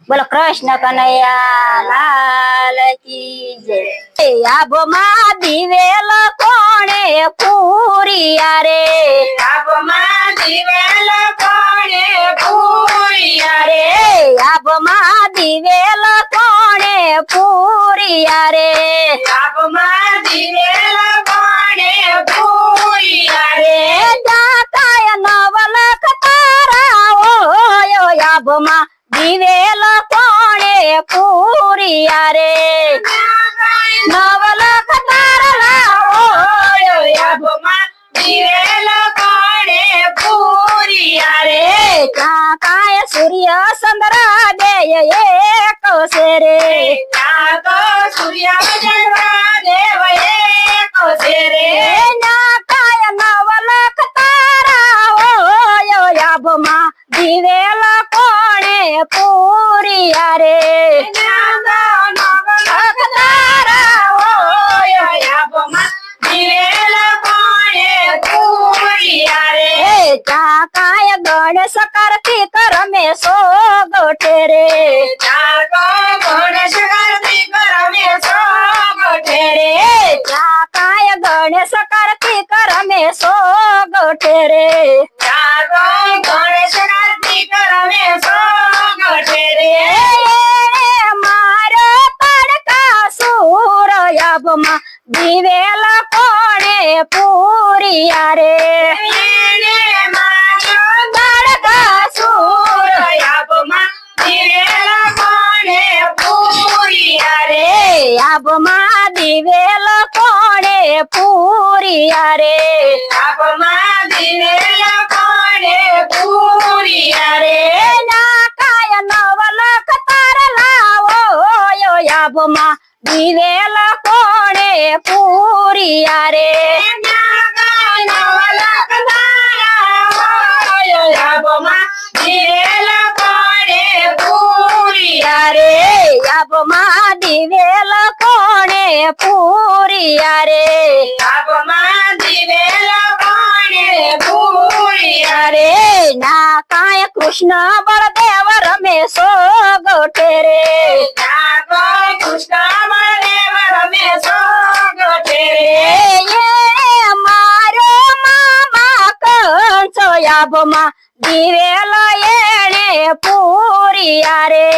બોલો કૃષ્ણ કનૈયા લાલ કી જય। આભમાં દિવેલ કોણે પૂરિયા રે, આભમાં દિવેલ કોણે પૂરિયા રે, આભમાં દિવેલ કોણે પૂરિયા રે, આભમાં દિવેલ કોણે પૂરિયા રે, જાકાય નવલખ તારા ઓયો આભમાં દિવેલ કોણે પૂરિયા રે, નવલખ તારા ઓયો આભમાં દિવેલ કોણે પૂરિયા રે, જાકાય સૂર્ય ચંદ્ર દેય એક છે રે, ત્યાં તો સૂર્ય ચંદ્ર દેવ એક છે રે, નાકાય નવલખ તારા ઓયો આભમાં દિવેલ કોણે પૂરિયા રે, નવલખ તારા ઓય આભમાં દિવેલ કોણે પૂરિયા રે, જાકાય ગણેશ કાર્તિક રમેશો ગોઠે રે, જાગો ગણેશ કાર્તિક રમેશો ગોઠે રે, જાકાય ગણેશ કાર્તિક રમેશો ગોઠે રે, જાગો ગણેશ કાર્તિક રમેશો ગોઠે રે, મારો પડકા સુર આભમાં દિવેલ કોણે પૂરિયા રે, એને મારો પડકા સુર આભમાં દિવેલ કોણે પૂરિયા રે, આભમાં દિવેલ કોણે પૂરિયા રે, આભમાં દિવેલ કોણે પૂરિયા રે, નાકાય નવલખ તારલા ઓયો આભમાં દિવેલ કોણે પૂરિયા રે, નવલખ તારા ઓય આભમાં દિવેલ કોણે પૂરિયા રે, આભમાં દિવેલ કોણે પૂરિયા રે, આભમાં દિવેલ કોણે પૂરિયા રે, નાકાય કૃષ્ણ બળદેવ રમેશો ગોઠે રે, જાગો કૃષ્ણ બળદેવ રમેશો ગોઠે રે, મારો મામા કંસો આભમાં દિવેલ એણે પૂરિયા રે,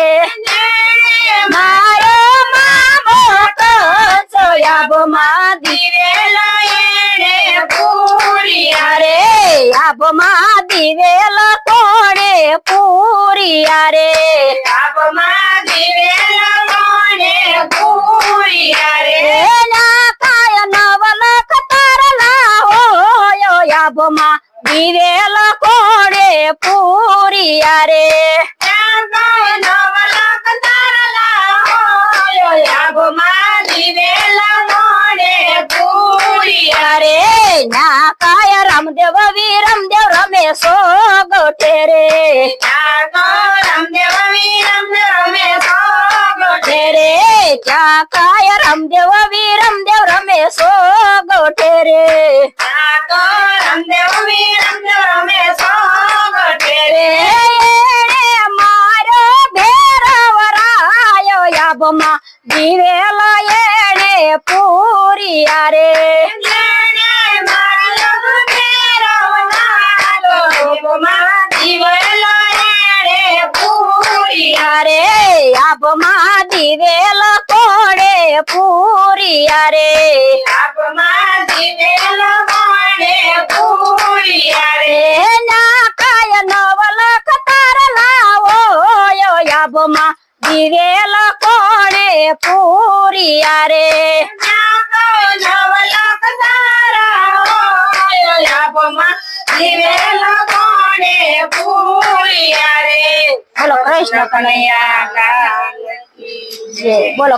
મારો મામો કંસો આભમાં દિવેલ એને પૂરિયા રે, આભમાં દિવેલ કોણે પૂરિયા રે, આભમાં દિવેલ કોણે પૂરિયા રે, નાકાય નવલખ તારલા ઓયો આભમાં દિવેલ કોણે પૂરિયા રે, જાગો નવલખ તારલા ઓય આભમાં દિવેલ કોણે પૂરિયા રે, નાકાય રામદેવ વીરમદેવ રમેશો ગોઠે રે, જાગો રામદેવ વીરમદેવ રમેશો ગોઠે રે, નાકાય રામદેવ વીરમદેવ રમેશો ગોઠે રે, જાગો રામદેવ વીરમદેવ રમેશો ગોઠે રે, મારો ભેરવરાયો આભમાં દિવેલ એણે પૂરિયા રે, જેને માર્યો ભેરવનારો આભમાં દિવેલ એને પૂરિયા રે, આભમાં દિવેલ કોણે પૂરિયા રે, આભમાં દિવેલ કોણે પૂરિયા રે, નાકાય નવલખ તારલા ઓયો આભમાં દિવેલ કોણે પૂરિયા રે, જાગો નવલખ તારા ઓય આભમાં દિવેલ કોણે પૂરિયા રે, બોલો કૃષ્ણ કનૈયા લાલ કી જય। બોલો